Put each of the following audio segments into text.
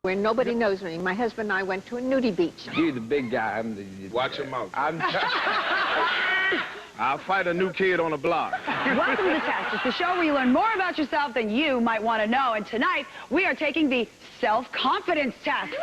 Where nobody knows me. My husband and I went to a nudie beach. You're the big guy. I'm the... Watch your mouth. I'll fight a new kid on the block. Welcome to The Test. It's the show where you learn more about yourself than you might want to know. And tonight, we are taking the self-confidence test.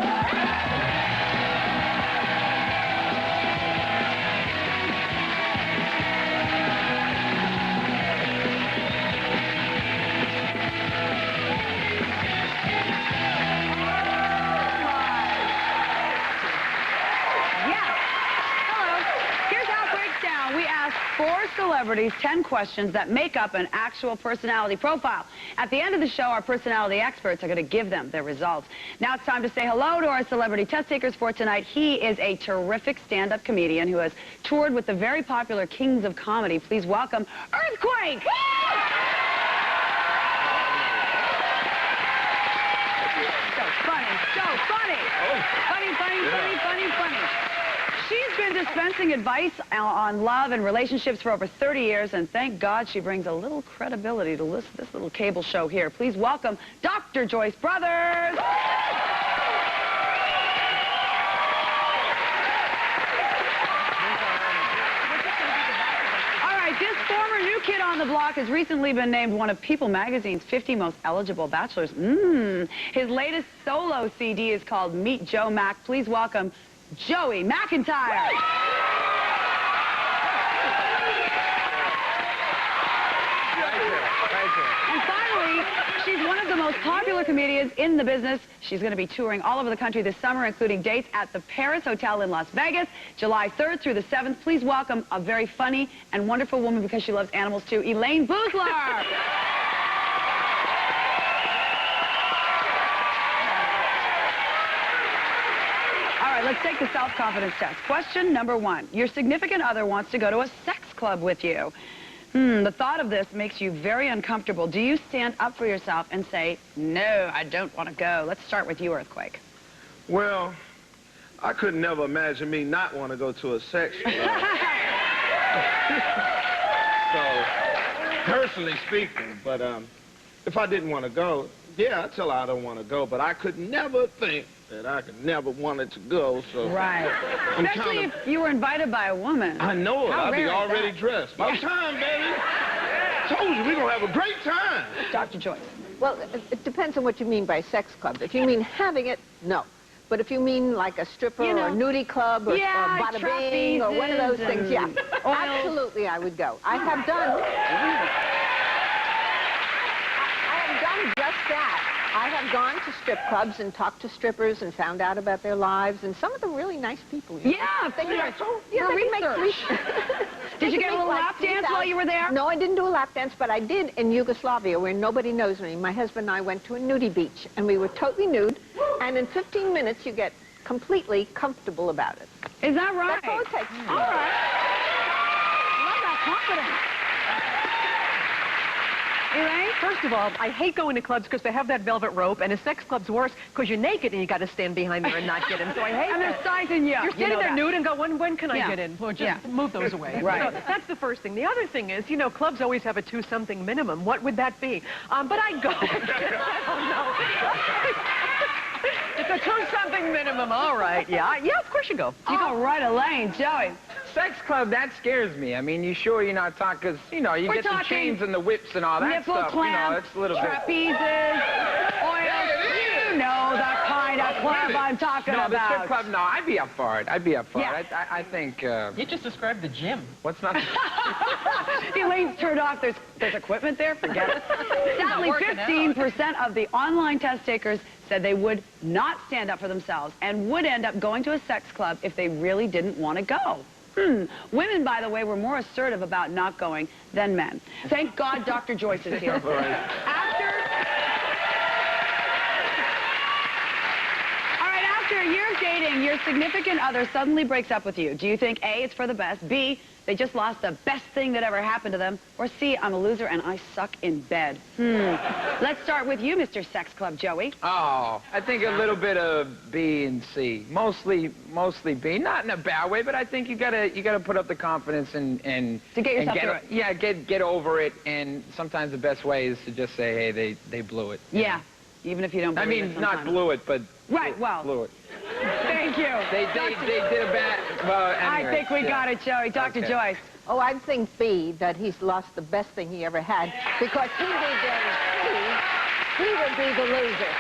We asked 4 celebrities 10 questions that make up an actual personality profile. At the end of the show, our personality experts are going to give them their results. Now it's time to say hello to our celebrity test takers for tonight. He is a terrific stand-up comedian who has toured with the very popular Kings of Comedy. Please welcome Earthquake! So funny, so funny! Funny, funny, funny, funny, funny. She's been dispensing advice on love and relationships for over 30 years, and thank God she brings a little credibility to this little cable show here. Please welcome Dr. Joyce Brothers. All right, this former new kid on the block has recently been named one of People magazine's 50 most eligible bachelors. His latest solo CD is called Meet Joe Mac. Please welcome Joey McIntyre. And finally, she's one of the most popular comedians in the business. She's going to be touring all over the country this summer, including dates at the Paris Hotel in Las Vegas, July 3rd through the 7th. Please welcome a very funny and wonderful woman because she loves animals too, Elaine Boozler. Let's take the self-confidence test. Question number 1. Your significant other wants to go to a sex club with you. The thought of this makes you very uncomfortable. Do you stand up for yourself and say, no, I don't want to go? Let's start with you, Earthquake. Well, I could never imagine me not want to go to a sex club. So, personally speaking, but if I didn't want to go, yeah, I'd tell her I don't want to go, but I could never think that I could never wanted to go, so... Right. Especially if you were invited by a woman. I know it. I'd be already dressed. About time, baby. Told you, we're going to have a great time. Dr. Joyce. Well, it depends on what you mean by sex club. If you mean having it, no. But if you mean like a stripper or a nudie club or bada bing or one of those things, yeah. Absolutely, I would go. I have done just that. I have gone to strip clubs and talked to strippers and found out about their lives, and some of them really nice people. Yeah, Did you get a little lap dance while you were there? No, I didn't do a lap dance, but I did in Yugoslavia, where nobody knows me. My husband and I went to a nudie beach, and we were totally nude, and in 15 minutes you get completely comfortable about it. Is that right? That's all it takes. All right. Love that confidence. Elaine? First of all, I hate going to clubs because they have that velvet rope, and a sex club's worse because you're naked and you got to stand behind there and not get in. So I hate and that. they're sizing you. You're standing there nude and go, when can I get in? Well, just move those away. Right. So that's the first thing. The other thing is, you know, clubs always have a 2-something minimum. What would that be? But I go. It's a 2-something minimum. All right. Yeah, of course you go. All right, Elaine. Joey. Sex club, that scares me. I mean, you sure you're not talking, because, you know, you get the chains and the whips and all that stuff. Clamps, you know, it's a little trapezes, oils. You know the kind of club I'm talking about. No, the strip club, no, I'd be up for it. I'd be up for it. I think... You just described the gym. What's not... Elaine's turned off. There's equipment there. Forget it. Sadly, 15% of the online test takers said they would not stand up for themselves and would end up going to a sex club if they really didn't want to go. Women, by the way, were more assertive about not going than men. Thank God Dr. Joyce is here. After a year of dating, your significant other suddenly breaks up with you. Do you think A, it's for the best, B, they just lost the best thing that ever happened to them, or C, I'm a loser and I suck in bed? Let's start with you, Mr. Sex Club Joey. Oh, I think a little bit of B and C. Mostly B. Not in a bad way, but I think you gotta put up the confidence and to get yourself through it. Yeah, get over it. And sometimes the best way is to just say, hey, they blew it. Yeah. even if you don't believe I it mean, not sometimes. blew it, but Right, well. blew it. Thank you. They did a bad, well, anyway, I think we got it, Joey. Dr. Okay. Joyce. Oh, I think B, that he's lost the best thing he ever had, because he would be the loser.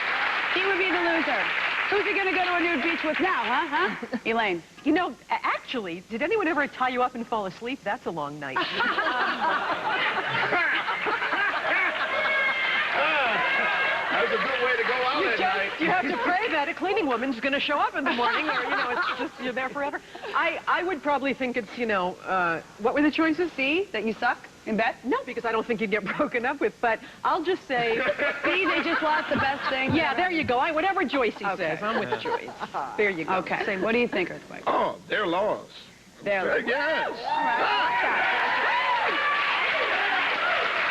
He would be the loser. Who's he going to go to a nude beach with now, huh? Elaine. You know, actually, did anyone ever tie you up and fall asleep? That's a long night. That's a good way to go out at night. You have to pray that a cleaning woman's going to show up in the morning, or, you know, it's just, you're there forever. I would probably think it's, you know, what were the choices? C, that you suck in bed? No, because I don't think you'd get broken up with, but I'll just say... C, they just lost the best thing. Yeah, there you go. Whatever Joyce says, I'm with Joyce. There you go. Okay. Same. What do you think, Earthquake? Oh, they're lost. There. Yes.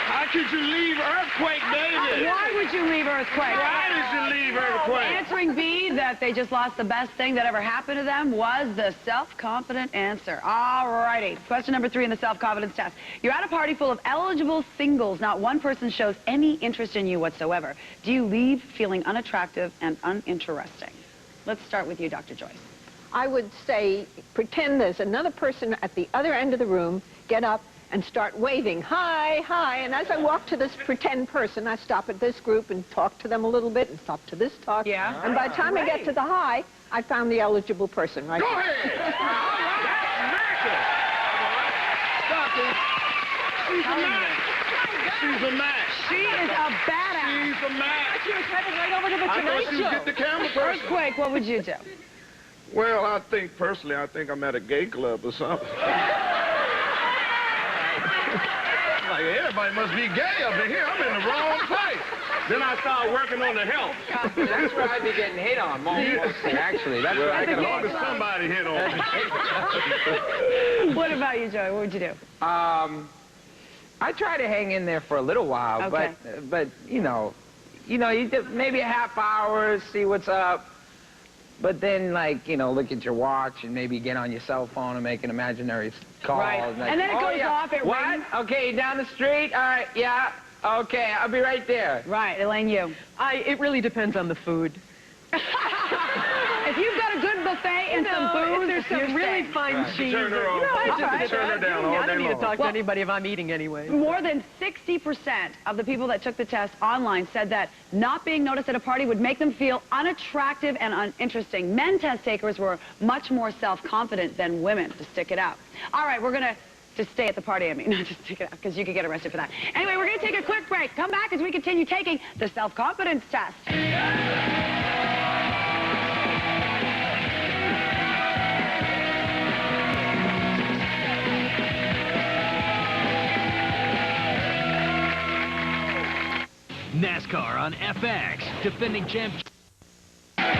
How could you leave Earthquake, baby? Why would you leave Earthquake? Why did you leave Earthquake? Answering B, that they just lost the best thing that ever happened to them, was the self-confident answer. All righty. Question number 3 in the self-confidence test. You're at a party full of eligible singles. Not one person shows any interest in you whatsoever. Do you leave feeling unattractive and uninteresting? Let's start with you, Dr. Joyce. I would say, pretend there's another person at the other end of the room, get up and start waving, hi, hi, and as I walk to this pretend person, I stop at this group and talk to them a little bit and stop to this talk. Yeah. And by the time I get to the hi, I found the eligible person right Go there. ahead. She's a match. She is a badass. She's a match. She was headed right over to the I Tonight thought she was Show. get the camera person. Earthquake, what would you do? Well, I think personally, I think I'm at a gay club or something. Like, everybody must be gay up in here. I'm in the wrong place. Then I start working on the health. That's where I'd be getting hit on, mostly, actually. That's where I As can long as somebody hit on me. What about you, Joey? What would you do? I try to hang in there for a little while, Okay. but you know, you do maybe a half hour, see what's up, but then, like, you know, look at your watch and maybe get on your cell phone and make an imaginary call. Right. Like, And then it oh, goes yeah. off, it What? rings. Okay, down the street? All right, yeah. Okay, I'll be right there. Right, Elaine, you. It really depends on the food. If you've got a good buffet and some booze, if there's some you're really staying. fine cheese. Turn her off. I just Alright. Turn her down all I day don't need to long. talk to Well- anybody if I'm eating anyway. More than 60% of the people that took the test online said that not being noticed at a party would make them feel unattractive and uninteresting. Men test takers were much more self-confident than women, to stick it out. All right, we're going to just stay at the party, I mean, not just stick it out, because you could get arrested for that. Anyway, we're going to take a quick break. Come back as we continue taking the self-confidence test. NASCAR on FX, defending champ. All right,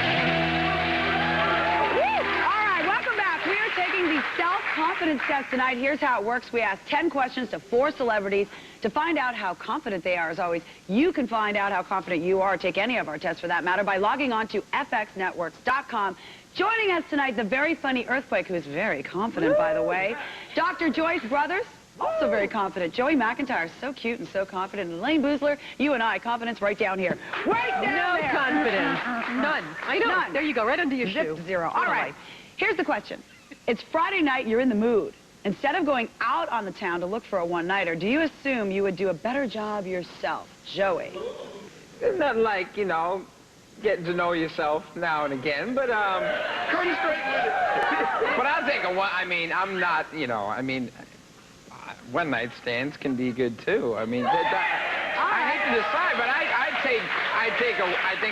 welcome back. We are taking the self-confidence test tonight. Here's how it works. We ask 10 questions to 4 celebrities to find out how confident they are. As always, you can find out how confident you are, take any of our tests for that matter, by logging on to fxnetworks.com. Joining us tonight, the very funny Earthquake, who is very confident, by the way. Dr. Joyce Brothers, also very confident. Joey McIntyre, so cute and so confident. And Elaine Boozler, you and I, confidence right down here. Right down No there. confidence. None. I know. None. There you go, right under your Zip shoe. to 0. All right. Here's the question. It's Friday night, you're in the mood. Instead of going out on the town to look for a one-nighter, do you assume you would do a better job yourself? Joey. There's nothing like, you know, getting to know yourself now and again, but, Come straight with it. but I'll take a one, I mean, I'm not, you know, I mean, one-night stands can be good, too. I mean, I hate to decide, but I think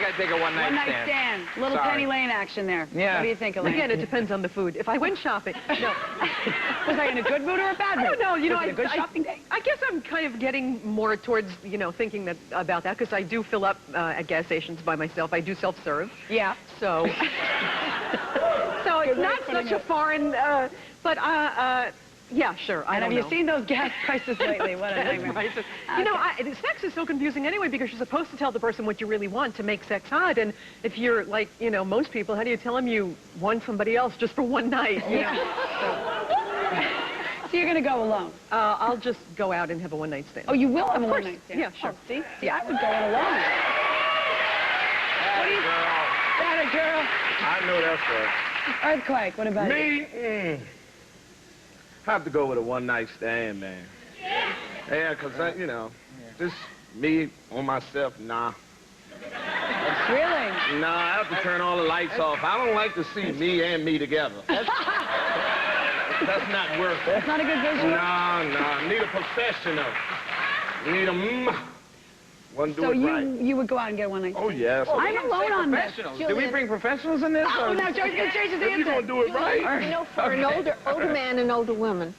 I'd take a one-night One-night stand. stand. Little Sorry. Penny Lane action there. Yeah. What do you think, Elaine? Again, it depends on the food. If I went shopping, no. Was I in a good mood or a bad mood? I don't know. You know, Was it a good shopping day? I guess I'm kind of getting more towards, you know, thinking about that, because I do fill up at gas stations by myself. I do self-serve. Yeah. So, so it's not such a foreign, but yeah, sure. I And don't have know. you seen those gas prices lately? What a Gas nightmare. prices. You know, sex is so confusing anyway, because you're supposed to tell the person what you really want to make sex hot. And if you're like, you know, most people, how do you tell them you want somebody else just for one night? You know? So you're going to go alone? I'll just go out and have a one-night stand. Oh, you will have a course. one-night stand? Yeah, sure. Oh, see, I would go it alone. I know that's right. Earthquake, what about you? Me? I have to go with a one-night stand, man. Yeah, because, you know, just me on myself, nah. Really? Nah, I have to turn all the lights off. I don't like to see me and me together. That's not worth it. That's not a good visual? No. Need a professional. Need a one do it right. So you would go out and get one night stand? Oh, yes. I'm alone on this. Do we bring professionals in this? Oh, no, Joey's going to change his answer. You're going to do it right. You know, for an older man and older woman,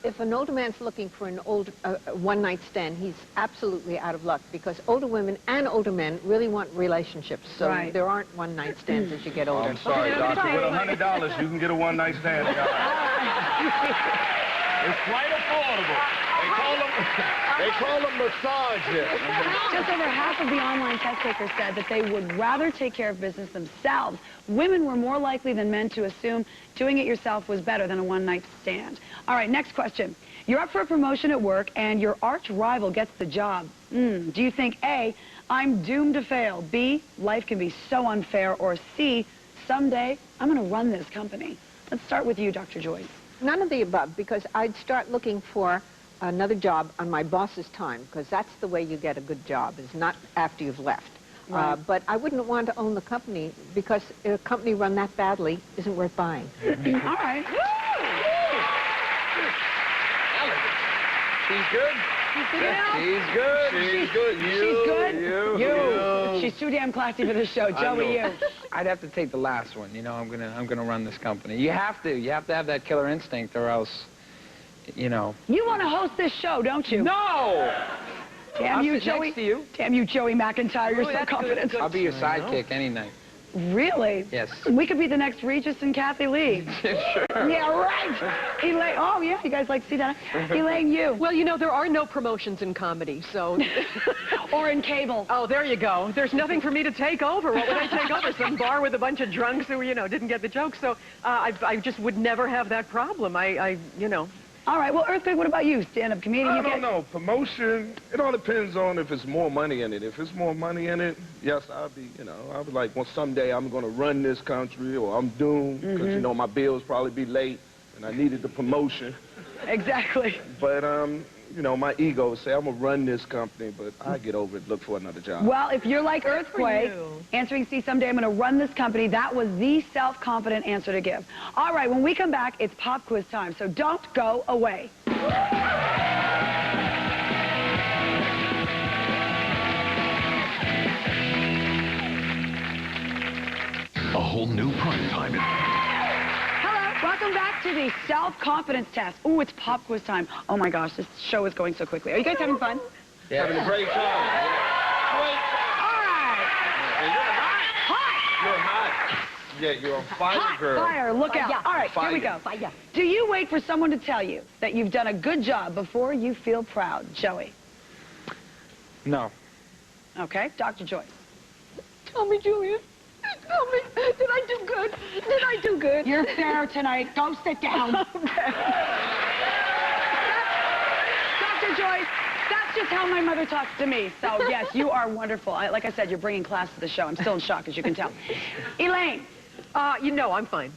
if an older man's looking for an one-night stand, he's absolutely out of luck because older women and older men really want relationships. So there aren't one-night stands as you get older. I'm sorry, doctor. With $100, you can get a one-night stand. It's quite affordable. They call them massages. Just over half of the online test takers said that they would rather take care of business themselves. Women were more likely than men to assume doing it yourself was better than a one-night stand. All right, next question. You're up for a promotion at work and your arch rival gets the job. Do you think A, I'm doomed to fail, B, life can be so unfair, or C, someday I'm going to run this company? Let's start with you, Dr. Joyce. None of the above, because I'd start looking for another job on my boss's time, because that's the way you get a good job, is not after you've left. Right. But I wouldn't want to own the company, because a company run that badly isn't worth buying. All right. She's good? She's good. She's good. She's good? You. She's too damn classy for this show. Joey, you. I'd have to take the last one. You know, I'm gonna run this company. You have to have that killer instinct, or else, you know. You want to host this show, don't you? No. Damn you, sit Joey. next to you. Damn you, Joey McIntyre. You're so confident. I'll be your sidekick any night. Really? Yes. We could be the next Regis and Kathy Lee. Sure. Yeah, right. Elaine, oh, yeah, you guys like to see that? Elaine, you. Well, you know, there are no promotions in comedy, so... Or in cable. Oh, there you go. There's nothing for me to take over. What would I take over? Some bar with a bunch of drunks who, you know, didn't get the joke. So I just would never have that problem. You know... All right, well, Earthquake, what about you? Stand-up comedian? I don't know. Promotion, it all depends on if it's more money in it. If it's more money in it, yes, I'll be, you know, I'll be like, well, someday I'm going to run this country, or I'm doomed, because, you know, my bills probably be late, and I needed the promotion. Exactly. But, you know, my ego would say, I'm going to run this company, but I get over it, look for another job. Well, if you're like Earthquake, answering C, someday I'm going to run this company, that was the self-confident answer to give. All right, when we come back, it's pop quiz time, so don't go away. A whole new primetime. Welcome back to the self-confidence test. Ooh, it's pop quiz time. Oh my gosh, this show is going so quickly. Are you guys having fun? Yeah. Having a great time. All right. You're hot. Yeah, you're on fire, Hot girl. fire, look out. All right, Fire. here we go. Do you wait for someone to tell you that you've done a good job before you feel proud? Joey. No. Okay, Dr. Joyce. Tell me, Julia. Tell me, did I do good? Did I do good? You're fair tonight. Go sit down. Okay. Dr. Joyce, that's just how my mother talks to me. So, yes, you are wonderful. Like I said, you're bringing class to the show. I'm still in shock, as you can tell. Elaine. You know, I'm fine.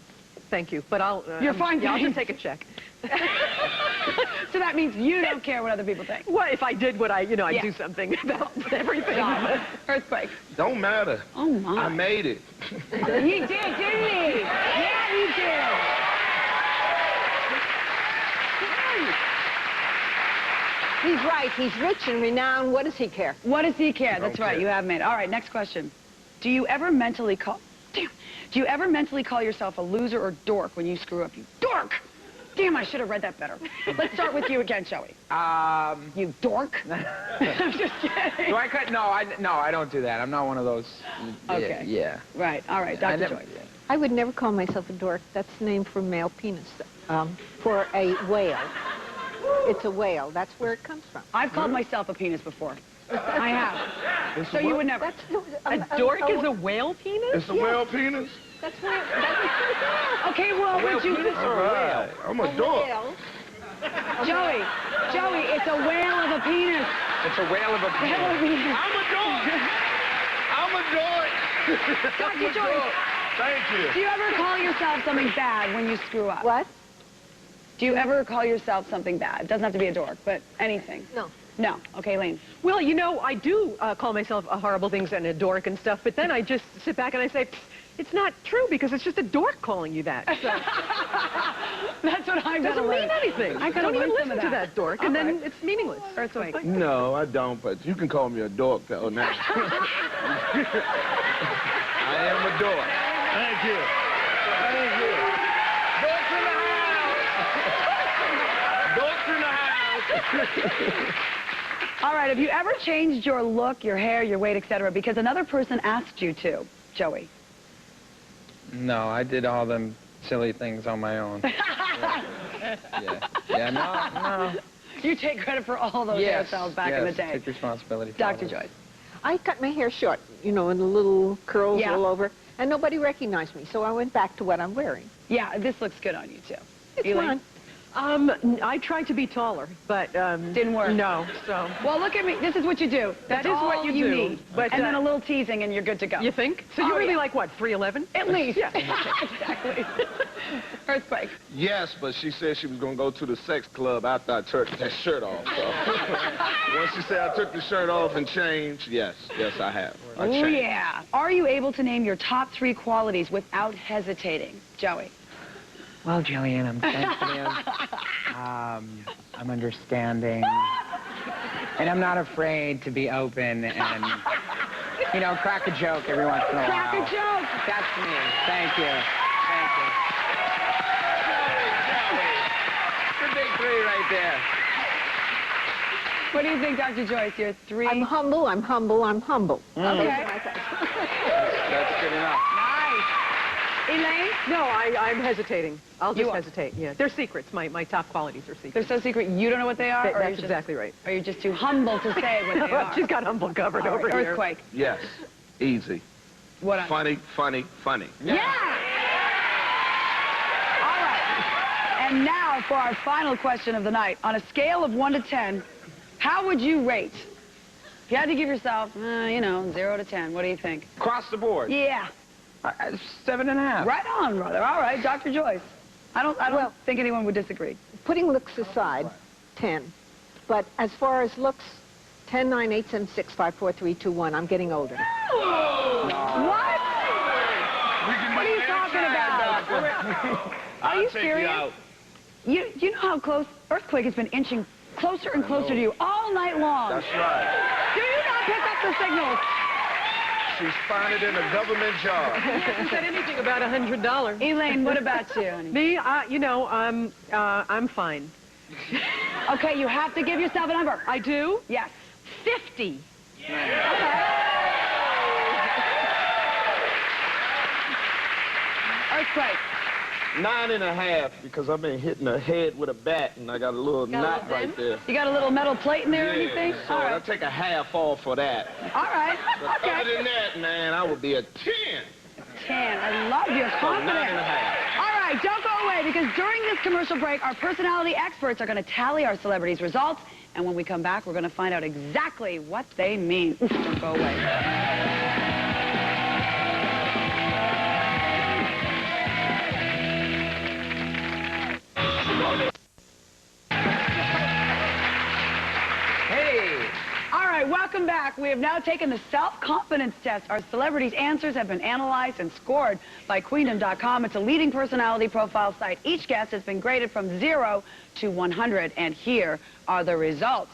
Thank you. But You're fine, yeah, I'll thanks. just take a check. So that means you don't care what other people think. Well, if I did what I'd do something about everything. Earthquake. Don't matter. Oh, my. I made it. He did, didn't he? Yeah, he did. He's right. He's rich and renowned. What does he care? What does he care? That's right. care. You have made it. All right, next question. Do you ever mentally call... Damn. Do you ever mentally call yourself a loser or dork when you screw up? You dork! Damn, I should have read that better. Let's start with you again, shall we? You dork? I'm just kidding. Do I cut? No, I don't do that. I'm not one of those. Okay. Yeah. Right. All right, Dr. Joyce. I would never call myself a dork. That's the name for male penis. For a whale. It's a whale. That's where it comes from. I've called myself a penis before. I have. So you would never. A dork is a whale penis? It's a whale penis? That's where... Okay, well, would you... Right. I'm a dork. Joey, it's a whale of a penis. It's a whale of a Whale penis. of a penis. I'm a dork. I'm a dork. Dr. Joyce, Thank you. Do you ever call yourself something bad when you screw up? What? Do you ever call yourself something bad? It doesn't have to be a dork, but anything. No. No. Okay, Lane. Well, you know, I do call myself horrible things and a dork and stuff, but then I just sit back and I say, it's not true because it's just a dork calling you that. So. That's what I Doesn't mean anything. I don't even listen to that dork, and then it's meaningless. Earthquake. No, I don't, but you can call me a dork, though, now. I am a dork. Thank you. Thank you. Dorks in the house. Dorks in the house. All right, have you ever changed your look, your hair, your weight, etc., because another person asked you to, Joey? No, I did all them silly things on my own. Yeah, no. You take credit for all those hairstyles back in the day. Take responsibility for Dr. all Joyce. I cut my hair short, you know, and the little curls Yeah. all over, and nobody recognized me, so I went back to what I'm wearing. Yeah, this looks good on you, too. It's Elaine? fine. I tried to be taller, but Didn't work. No, so. Well, look at me. This is what you do. That is what you do, need. but, and then a little teasing, and you're good to go. You think? So Oh, you're really yeah. like what, 3'11"? At least. Yeah. Exactly. Earthquake. Yes, but she said she was going to go to the sex club after I took that shirt off. So. Once she said I took the shirt off and changed, yes, I have. I Oh, changed. yeah. Are you able to name your top 3 qualities without hesitating? Joey. Well, Jillian, I'm sensitive. I'm understanding. And I'm not afraid to be open and, you know, crack a joke every once in a while. Crack a joke. That's me. Thank you. Thank you. The big 3 right there. What do you think, Dr. Joyce? Your 3? I'm humble, I'm humble, I'm humble. Okay. That's good enough. Nice. Elaine? No, I'm hesitating. I'll You just are. hesitate, yeah. They're secrets. My top qualities are secrets. They're so secret you don't know what they are? or you're That's just, exactly right. Or you're just too humble to say what they are? She's got humble covered All over right, here. Earthquake. Yes, easy. What? Funny. Yeah! All right. And now for our final question of the night. On a scale of 1 to 10, how would you rate? If you had to give yourself, 0 to 10, what do you think? Across the board. Yeah. 7.5. Right on, brother. All right, Dr. Joyce. I don't think anyone would disagree. Putting looks aside, 10. But as far as looks, 10, 9, 8, 7, 6, 5, 4, 3, 2, 1. I'm getting older. What? What are you talking about? Are you serious? You know how close Earthquake has been inching closer and closer to you all night long. That's right. Do you not pick up the signals? She's found it in a government job. He hasn't said anything about $100. Elaine, what about you, honey? Me, I'm fine. Okay, you have to give yourself a number. I do? Yes. 50. Earthquake. 9.5, because I've been hitting her head with a bat, and I got a little knot right there. You got a little metal plate in there or Yeah, anything? so All I'll right. take a half off for that. All right. But Okay. other than that, man, I would be a 10. 10. I love your So confidence. 9.5. All right, don't go away, because during this commercial break, our personality experts are going to tally our celebrities' results, and when we come back, we're going to find out exactly what they mean. Oof, don't go away. Hey. All right, welcome back. We have now taken the self-confidence test. Our celebrities' answers have been analyzed and scored by Queendom.com. It's a leading personality profile site. Each guest has been graded from 0 to 100, and here are the results.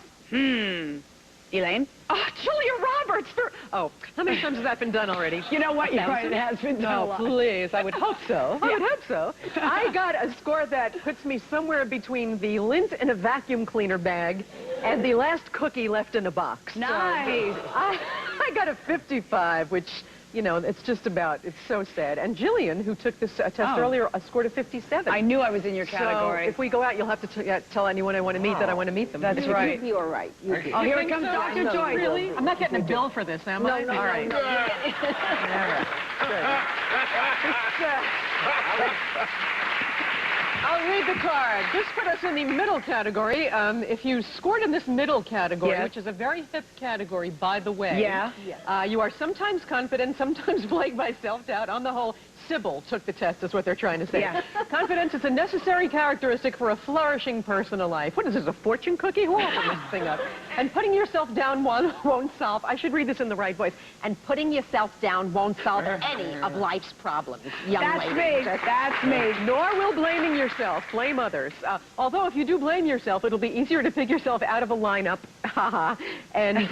Elaine? Oh, Julia Roberts. Oh, how many times has that been done already? You know what? You're right. It has been done a No, lot. please. I would hope so. I would hope so. I got a score that puts me somewhere between the lint in a vacuum cleaner bag and the last cookie left in a box. Nice. So I got a 55, which, you know, it's just about, it's so sad. And Jillian, who took this test earlier, scored a 57. I knew I was in your category. So if we go out, you'll have to tell anyone I want to meet that I want to meet them. That's right. You'd be all right. You'd be. Oh, here it think comes so? Dr. No, Joyce. Really? I'm not getting a bill for this, am I? No, All right. no. All right. Good. I'll read the card. This put us in the middle category. If you scored in this middle category, Yes. which is a very hip category, by the way, Yeah. you are sometimes confident, sometimes plagued by self-doubt. On the whole, Sybil took the test, is what they're trying to say. Yes. Confidence is a necessary characteristic for a flourishing personal life. What is this, a fortune cookie? Who opened this thing up? And putting yourself down won't solve, I should read this in the right voice, and putting yourself down won't solve any of life's problems, young lady. That's me. Nor will blaming yourself. Blame others. Although if you do blame yourself, it'll be easier to pick yourself out of a lineup. and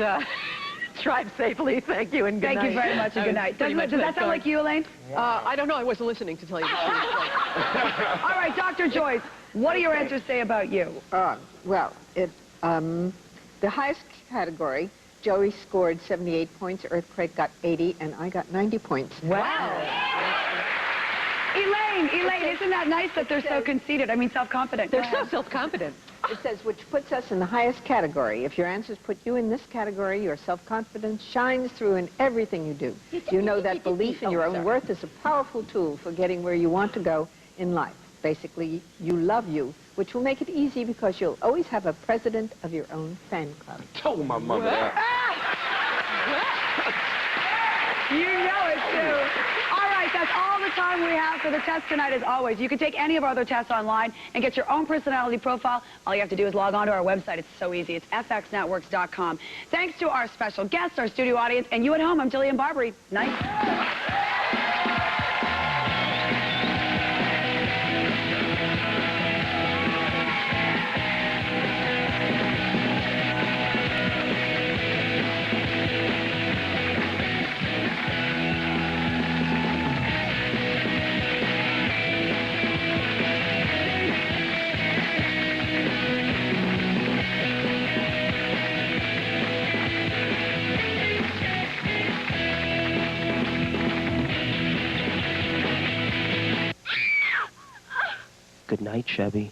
drive safely. Thank you and good night. Thank you very much and good night. Does that sound like you, Elaine? I don't know. I wasn't listening, to tell you the truth. All right, Dr. Joyce, what do your answers say about you? Well, the highest category, Joey scored 78 points, Earthquake got 80, and I got 90 points. Wow. Elaine, isn't that nice that they're so conceited? I mean, self-confident. They're so self-confident. It says, which puts us in the highest category. If your answers put you in this category, your self-confidence shines through in everything you do. You know that belief in your own worth is a powerful tool for getting where you want to go in life. Basically, you love you, which will make it easy because you'll always have a president of your own fan club. Told my mother that. You know it, too. All right, that's all the time we have for the test tonight, as always. You can take any of our other tests online and get your own personality profile. All you have to do is log on to our website. It's so easy. It's fxnetworks.com. Thanks to our special guests, our studio audience, and you at home. I'm Jillian Barbary. Night. Good night, Chevy.